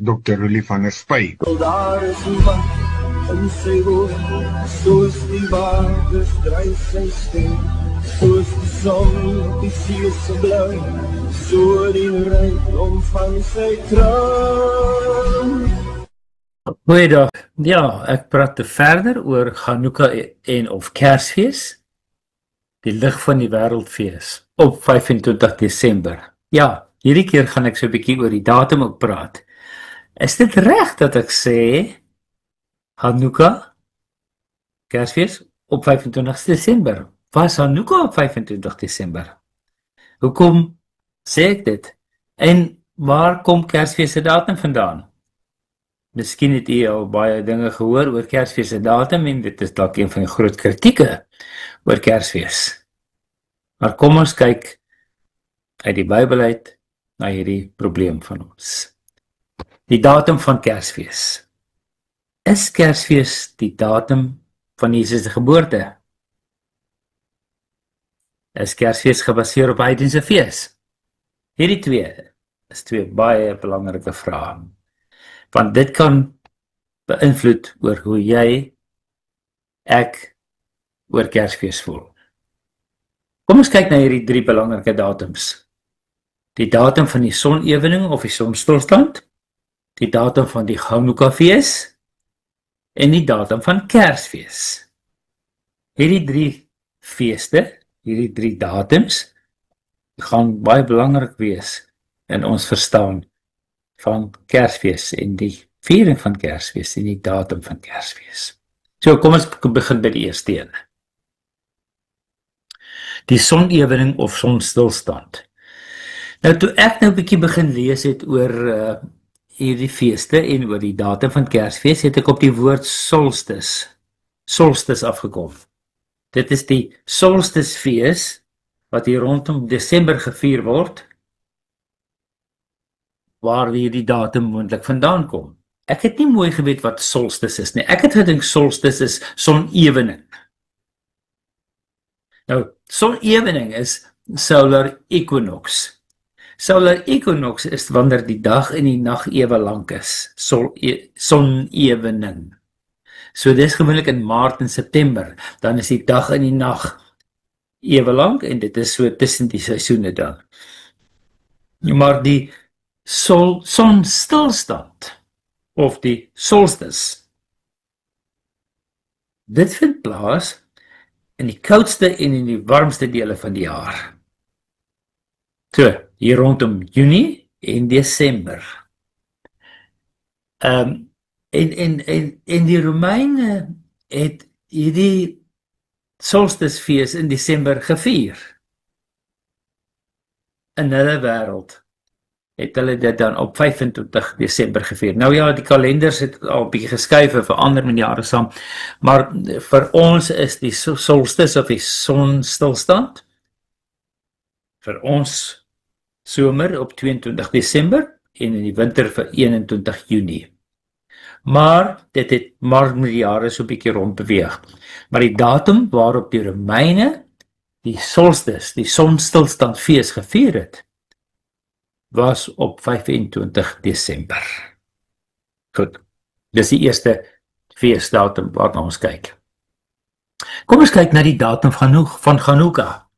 Dr. Rulie van der Spy. Daar is iemand in sy woord, soos die waters dryf sy stem, soos die son op die see se blou, so die rykdom van sy troon. Goeiedag. Ja, ek praat verder oor Chanukka en of Kersfees, die lig van die wêreldfees op 25 Desember. Ja, hierdie keer gaan ek so 'n bietjie oor die datum ook praat. Is dit reg dat ek sê Chanukka, Kersfees op 25 Desember? Was Chanukka op 25 Desember? Hoekom sê ek dit? En waar kom Kersfees se datum vandaan? Miskien het u al baie dinge gehoor oor Kersfees se datum en dit is dalk een van die groot kritieke oor Kersfees. Maar kom ons kyk uit die Bybel uit na hierdie probleem van ons. Die datum van Kersfees. Is Kersfees die datum van Jesus se geboorte? Is Kersfees gebaseer op heidense fees? Hierdie twee is twee baie belangrike vrae. Want dit kan beïnvloed oor hoe jy, ek, oor Kersfees voel. Kom ons kyk na hierdie drie belangrike datums. Die datum van die sonewening of die sonstilstand, die datum van die Chanukka fees en die datum van Kersfees. Hierdie drie feeste, hierdie drie datums, gaan baie belangrik wees in ons verstaan van Kersfees en die viering van Kersfees en die datum van Kersfees. So kom ons begin by die eerste een. Die sonewening of sonstilstand. Nou toe ek nou 'n bietjie begin lees het oor hierdie feeste en oor die datum van Kersfees, het ek op die woord solstis afgekom. Dit is die solstisfees wat hier rondom Desember gevier word, waar hierdie datum moontlik vandaan kom. Ek het nie mooi geweet wat solstis is nie. Ek het gedink solstis is sonewening. Nou, sonewening is solar equinox. Solar equinox is wanneer die dag en die nag ewe lank is. Sonewening. So dis gewoonlik in Maart en September, dan is die dag en die nag ewe lank en dit is so tussen die seisoene dan. Maar die sonstilstand of die solstis, dit vind plaas in die koudste en in die warmste dele van die jaar. So, hier rondom Junie en Desember. En die Romeine het hierdie solstisfees in Desember gevier. In hulle wêreld het hulle dit dan op 25 Desember gevier. Nou ja, die kalenders het al 'n bietjie geskuif en verander met die jare saam, maar vir ons is die solstis of die sonstilstand vir ons somer op 22 Desember en in die winter vir 21 Junie. Maar dit het maar met die jare so 'n bietjie rond beweeg. Maar die datum waarop die Romeine die solstis, die sonstilstandfees gevier het, was op 25 Desember. Goed, dis die eerste feesdatum waarna ons kyk. Kom ons kyk na die datum van Chanukka.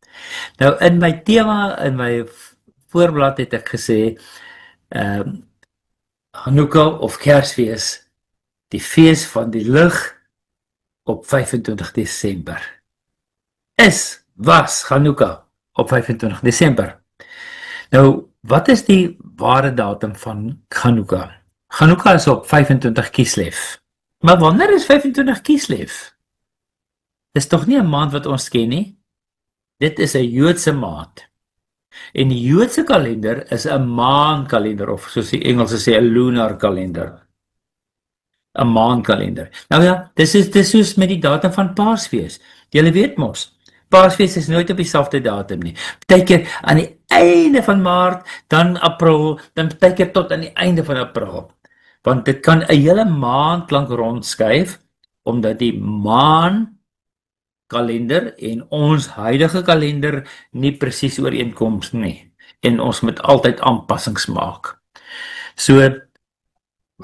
Nou in my tema, in my voorblad het ek gesê, Chanukka of Kersfees, die fees van die lig op 25 Desember. Was Chanukka op 25 Desember. Nou, wat is die ware datum van Chanukka? Chanukka is op 25 Kislev. Maar wanneer is 25 Kislev? Dis tog nie 'n maand wat ons ken nie. Dit is 'n Joodse maand. En die Joodse kalender is 'n maankalender, of soos die Engelse sê, 'n lunar kalender. 'n maankalender. Nou ja, dis soos met die datum van Paasfees. Julle weet mos, Paasfees is nooit op dieselfde datum nie. Partykeer aan die einde van Maart, dan April, dan partykeer tot aan die einde van April. Want dit kan 'n hele maand lank rondskuif, omdat die maankalender en ons huidige kalender nie presies ooreenkom nie. En ons moet altyd aanpassings maak. So,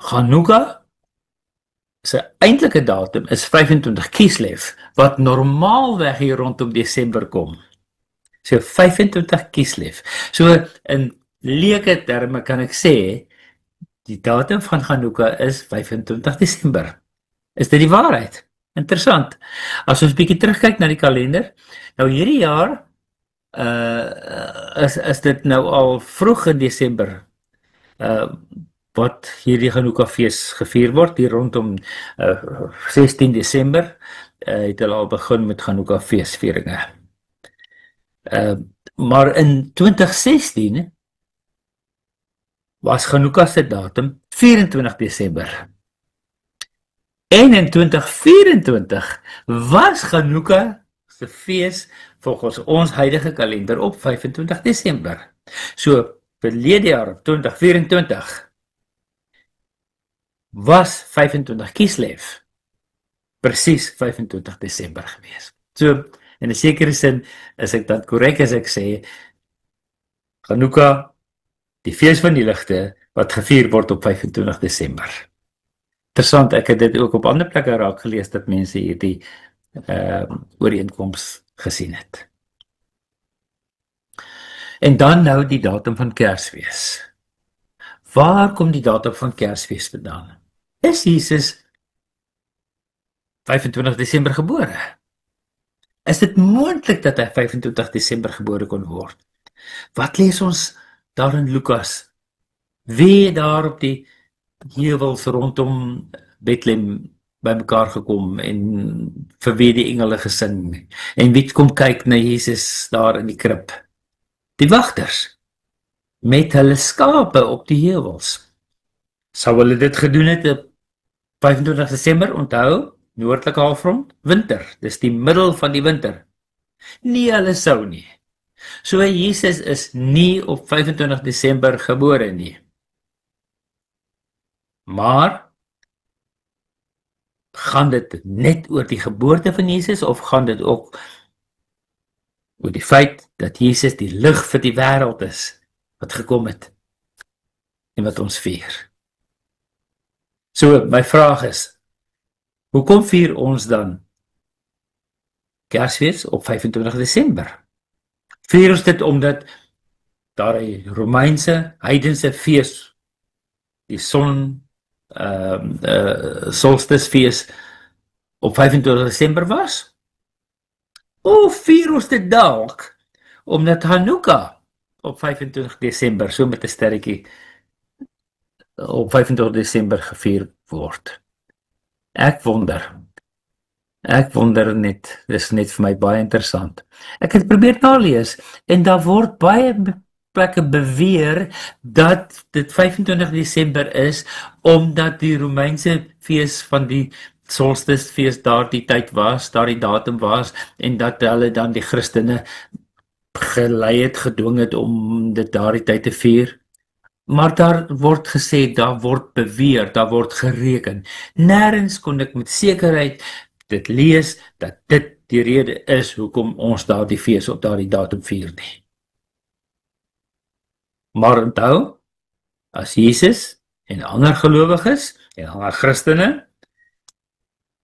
Hanukkah se eintlike datum is 25 Kislev, wat normaalweg hier rondom Desember kom. So 25 Kislev. So in leuke terme kan ek sê, die datum van Hanukkah is 25 Desember. Is dit die waarheid? Interessant. As ons 'n bietjie terugkyk na die kalender, nou hierdie jaar is dit nou al vroeg in Desember wat hierdie Hanukkah fees gevier word, hier rondom 16 Desember het hulle al begin met Hanukkah feesvieringe. Maar in 2016 was Hanukkah se datum 24 Desember. En in 2024 was Hanukkah se fees volgens ons huidige kalender op 25 Desember. So verlede jaar 2024 was 25 Kislev presies 25 Desember gewees. So in 'n sekere sin is ek dan korrek as ek sê Hanukkah, die fees van die ligte wat gevier word op 25 Desember. Interessant, ek het dit ook op ander plekke raak gelees dat mense hierdie ooreenkoms gesien het. En dan nou die datum van Kersfees. Waar kom die datum van Kersfees vandaan? Is Jesus 25 Desember gebore? Is dit moontlik dat hy 25 Desember gebore kon word? Wat lees ons daar in Lukas? Wie daar op die heuwels rondom Bethlehem bymekaar gekom en vir wie die engele gesing en wie kom kyk na Jesus daar in die krib? Die wagters met hulle skape op die heuwels. Sou hulle dit gedoen het op 25 Desember, onthou, noordelike halfrond, winter, dis die middel van die winter. Nee, hulle sou nie. So Jesus is nie op 25 Desember gebore nie. Maar gaan dit net oor die geboorte van Jesus of gaan dit ook oor die feit dat Jesus die lig vir die wêreld is wat gekom het en wat ons vier? So my vraag is, hoekom vier ons dan Kersfees op 25 Desember? Vier ons dit omdat daar 'n Romeinse heidense fees, die solstisfees op 25 Desember was? Of vier ons dit dalk omdat Hanukkah op 25 Desember, so met 'n sterretjie, op 25 Desember gevier word? Ek wonder net, dis net vir my baie interessant. Ek het probeer nalees en daar word baie plekke beweer dat dit 25 Desember is omdat die Romeinse fees van die solstisfees daardie tyd was, daardie datum was en dat hulle dan die Christene gelei het, gedwing het om dit daardie tyd te vier. Maar daar word gesê, daar word beweer, daar word gereken. Nêrens kon ek met sekerheid dit lees dat dit die rede is hoekom ons daardie fees op daardie datum vier nie. Maar onthou, as Jesus en ander gelowiges en ander Christene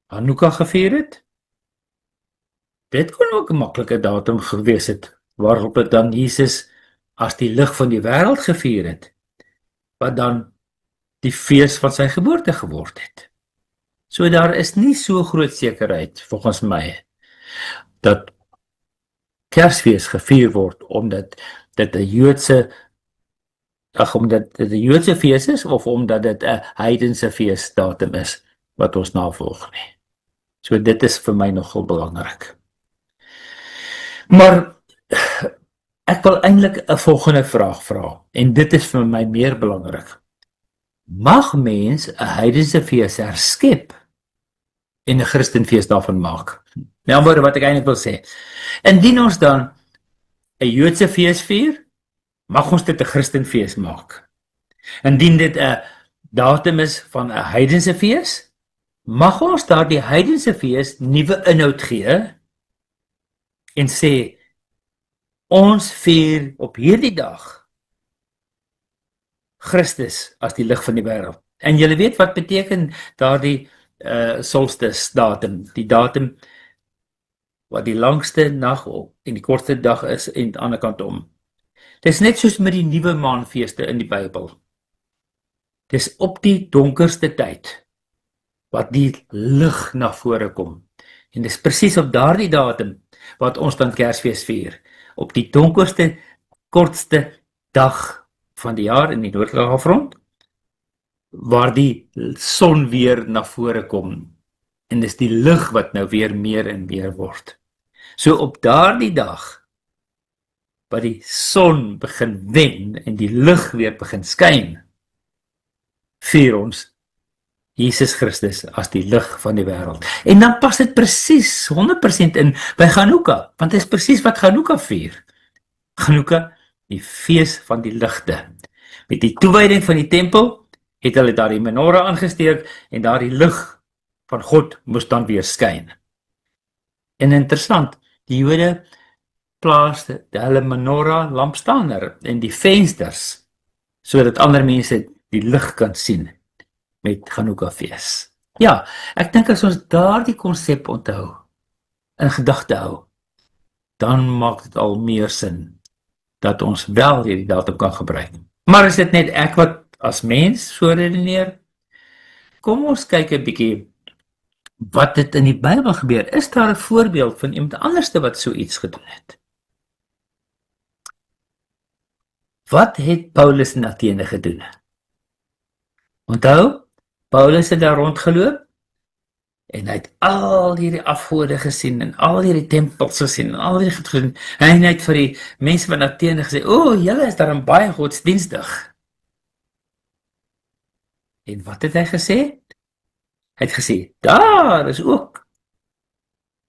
Hanukkah gevier het, dit kon ook 'n maklike datum gewees het, waarop het dan Jesus as die lig van die wêreld gevier het, wat dan die fees van sy geboorte geword het. So daar is nie so groot sekerheid, volgens my, dat Kersfees gevier word, omdat dit 'n Joodse fees is, of omdat dit 'n heidense feesdatum is, wat ons navolg nie. So dit is vir my nogal belangrik. Maar ek wil eintlik 'n volgende vraag vra, en dit is vir my meer belangrik. Mag mens 'n heidense fees herskep en 'n Christenfees daarvan maak? Met ander woorde wat ek eintlik wil sê, indien ons dan 'n Joodse fees vier, mag ons dit 'n Christenfees maak. Indien dit 'n datum is van 'n heidense fees, mag ons daardie heidense fees nuwe inhoud gee en sê, ons vier op hierdie dag Christus as die lig van die wêreld. En julle weet wat beteken daardie solstice datum, die datum wat die langste nag en die kortste dag is en aan die ander kant om. Dis net soos met die nuwe maanfeeste in die Bybel. Dis op die donkerste tyd wat die lig na vore kom. En dis presies op daardie datum wat ons dan Kersfees vier. Op die donkerste, kortste dag van die jaar in die noordelike halfrond, waar die son weer na vore kom. En dis die lig wat nou weer meer en meer word. So op daardie dag, wat die son begin wen en die lig weer begin skyn, vier ons Jesus Christus as die lig van die wêreld. En dan pas dit presies 100% in by Chanukka, want dit is presies wat Chanukka vier. Chanukka, die fees van die ligte. Met die toewyding van die tempel het hulle daar die menorah aangesteek en daar die lig van God moes dan weer skyn. En interessant, die Jode plaas hulle menorah lampstander in die vensters, sodat ander mense die lig kan sien met Chanukka fees. Ja, ek dink as ons daardie konsep onthou, in gedagte hou, dan maak dit al meer sin, dat ons wel hierdie datum kan gebruik. Maar is dit net ek wat as mens so redeneer? Kom ons kyk 'n bietjie wat dit in die Bybel gebeur. Is daar 'n voorbeeld van iemand anderste wat so iets gedoen het? Wat het Paulus in Athene gedoen? Onthou, Paulus het daar rondgeloop en hy het al hierdie afgode gesien en al hierdie tempels gesien en al hierdie goed gesien. En hy het vir die mense van Athene gesê, julle is daar baie godsdienstig. En wat het hy gesê? Hy het gesê, daar is ook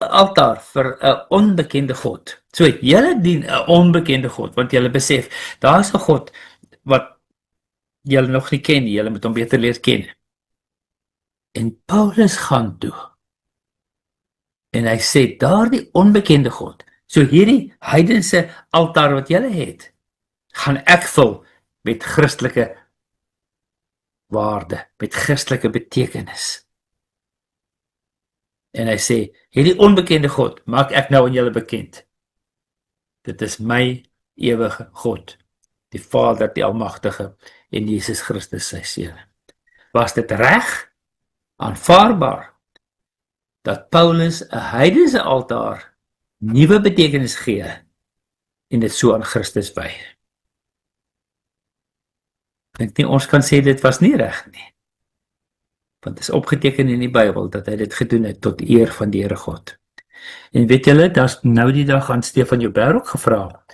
'n altaar vir 'n onbekende God. So julle dien 'n onbekende God, want julle besef, daar is 'n God wat julle nog nie ken, julle moet hom beter leer ken. En Paulus gaan toe. En hy sê, daardie onbekende God, so hierdie heidense altaar wat julle het, gaan ek vul met Christelike waarde, met Christelike betekenis. En hy sê, hierdie onbekende God maak ek nou aan julle bekend. Dit is my ewige God, die Vader, die Almagtige en Jesus Christus sy seun. Was dit reg, aanvaarbaar, dat Paulus 'n heidense altaar nuwe betekenis gee en dit so aan Christus wy? Ek dink nie ons kan sê dit was nie reg nie. Want het is opgeteken in die Bybel dat hy dit gedoen het tot eer van die Here God. En weet julle, daar's nou die dag aan Stefan Joubert ook gevra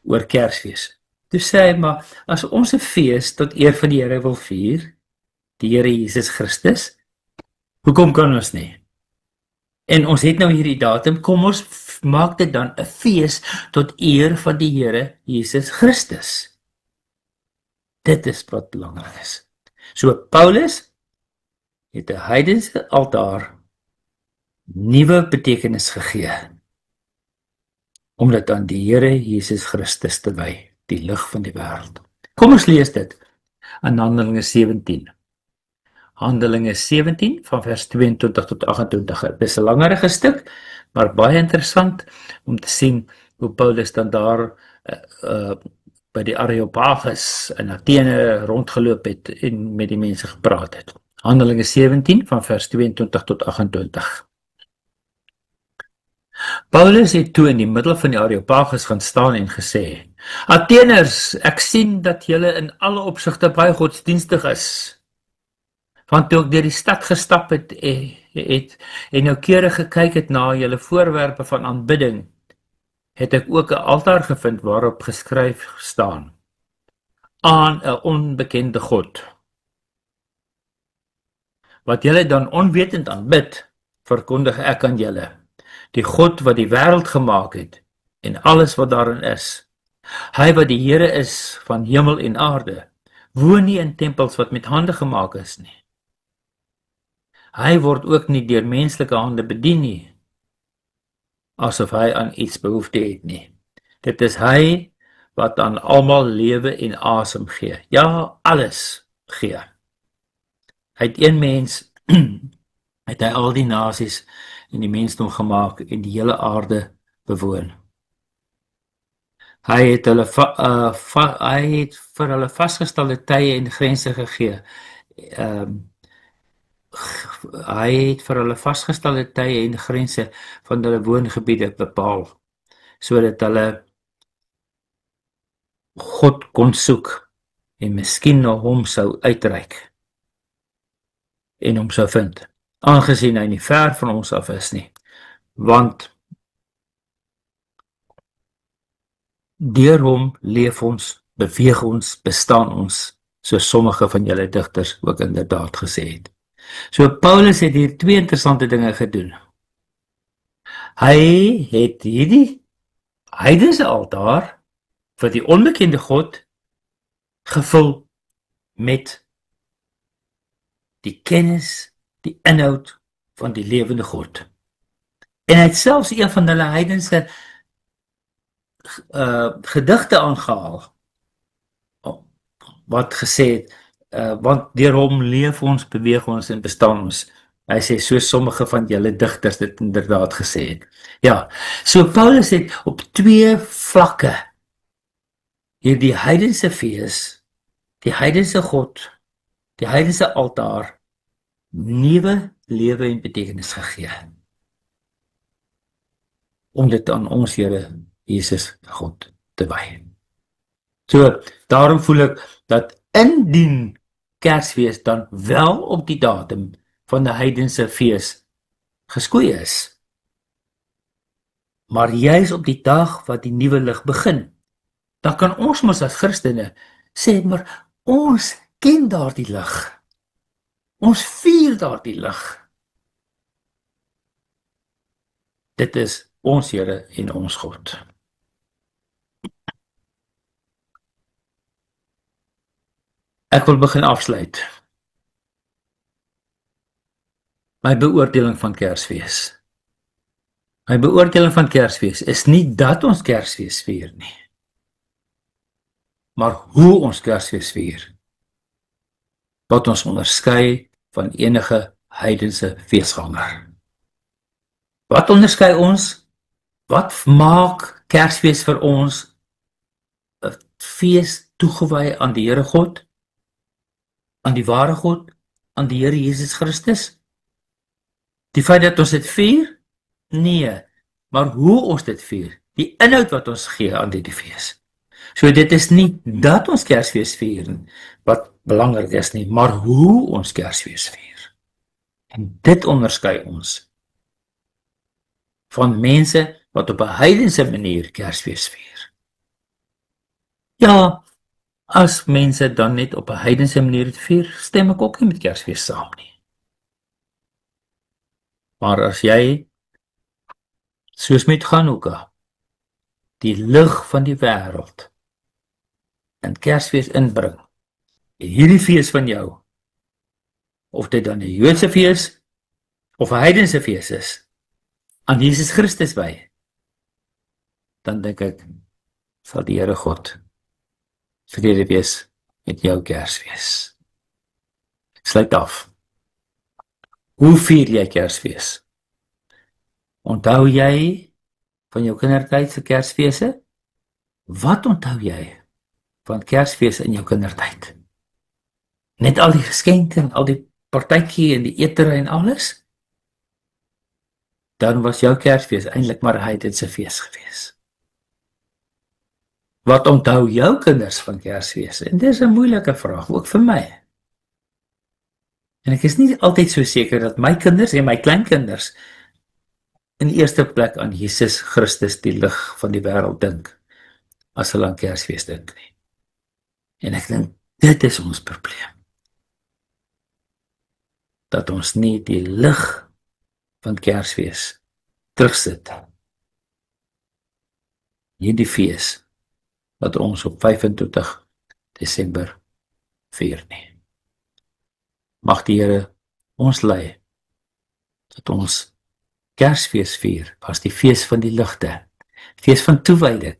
oor Kersfees. Toe sê hy, maar as ons 'n fees tot eer van die Here wil vier, die Here Jesus Christus, hoekom kan ons nie? En ons het nou hierdie datum, kom ons maak dit dan 'n fees tot eer van die Here Jesus Christus. Dit is wat belangrik is. So Paulus het 'n heidense altaar nuwe betekenis gegee, om dit aan die Here Jesus Christus te wy, die lig van die wêreld. Kom ons lees dit in Handelinge 17. Handelinge 17 van vers 22 tot 28. Dit is 'n langerige stuk, maar baie interessant om te sien hoe Paulus dan daar by die Areopagus in Athene rondgeloop het en met die mense gepraat het. Handelinge 17 van vers 22 tot 28. Paulus het toe in die middel van die Areopagus gaan staan en gesê, Atheners, ek sien dat julle in alle opsigte baie godsdienstig is. Want toe ek deur die stad gestap het en noukeurig gekyk het na julle voorwerpe van aanbidding, het ek ook 'n altaar gevind waarop geskryf staan, aan 'n onbekende God. Wat julle dan onwetend aanbid, verkondig ek aan julle, die God wat die wêreld gemaak het en alles wat daarin is. Hy wat die Here is van hemel en aarde, woon nie in tempels wat met hande gemaak is nie. Hy word ook nie deur menslike hande bedien nie, asof hy aan iets behoefte het nie. Dit is hy wat aan almal lewe en asem gee. Ja, alles gee. Uit een mens het hy al die nasies en die mensdom gemaak en die hele aarde bewoon. Hy het vir hulle vasgestelde tye en grense gegee. Hy het vir hulle vasgestelde tye en grense van hulle woongebiede bepaal, sodat hulle God kon soek en miskien na hom sou uitreik en hom sou vind, aangesien hy nie ver van ons af is nie, want deur hom leef ons, beweeg ons, bestaan ons, so sommige van julle digters ook inderdaad gesê het. So Paulus het hier twee interessante dinge gedoen. Hy het hierdie heidense altaar vir die onbekende God gevul met die kennis, die inhoud van die lewende God. En hy het selfs een van hulle heidense gedigte aangehaal, wat gesê het, want deur hom leef ons, beweeg ons en bestaan ons. Hy sê, so sommige van julle digters dit inderdaad gesê het. Ja, so Paulus het op twee vlakke hierdie heidense fees, die heidense God, die heidense altaar, nuwe lewe en betekenis gegee. Om dit aan ons Here Jesus God te wy. So, daarom voel ek dat indien Kersfees dan wel op die datum van die heidense fees geskoei is, maar juis op die dag wat die nuwe lig begin, dan kan ons mos as Christene sê, maar ons ken daardie lig. Ons vier daardie lig. Dit is ons Here en ons God. Ek wil begin afsluit. My beoordeling van Kersfees. My beoordeling van Kersfees is nie dat ons Kersfees vier nie, maar hoe ons Kersfees vier, wat ons onderskei van enige heidense feesganger. Wat onderskei ons? Wat maak Kersfees vir ons 'n fees toegewy aan die Here God, aan die ware God, aan die Here Jesus Christus? Die feit dat ons dit vier? Nee, maar hoe ons dit vier, die inhoud wat ons gee aan die fees. So dit is nie dat ons Kersfees vier wat belangrik is nie, maar hoe ons Kersfees vier. En dit onderskei ons van mense wat op 'n heidense manier Kersfees vier. Ja, as mense dan net op 'n heidense manier dit vier, stem ek ook nie met Kersfees saam nie. Maar as jy, soos met Chanukka, die lig van die wêreld in Kersfees inbring, en hierdie fees van jou, of dit dan 'n Joodse fees of 'n heidense fees is, aan Jesus Christus wy, dan dink ek, sal die Here God vrede wees met jou Kersfees. Ek sluit af. Hoe vier jy Kersfees? Onthou jy van jou kindertyd se Kersfeeste? Wat onthou jy van Kersfees in jou kindertyd? Net al die geskenke en al die partytjie en die eetery en alles? Dan was jou Kersfees eintlik maar 'n heidense fees gewees. Wat onthou jou kinders van Kersfees? En dis 'n moeilike vraag, ook vir my. En ek is nie altyd so seker dat my kinders en my kleinkinders in die eerste plek aan Jesus Christus, die lig van die wêreld, dink, as hulle aan Kersfees dink nie. En ek dink, dit is ons probleem. Dat ons nie die lig van Kersfees terugsit. Hierdie fees wat ons op 25 Desember vier nie. Mag die Here ons lei dat ons Kersfees vier as die fees van die ligte, fees van toewyding,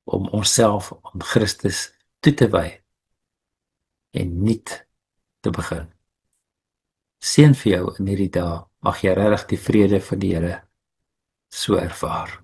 om onsself aan Christus toe te wy en nie te begin. Seën vir jou in hierdie dae. Mag jy regtig die vrede van die Here so ervaar.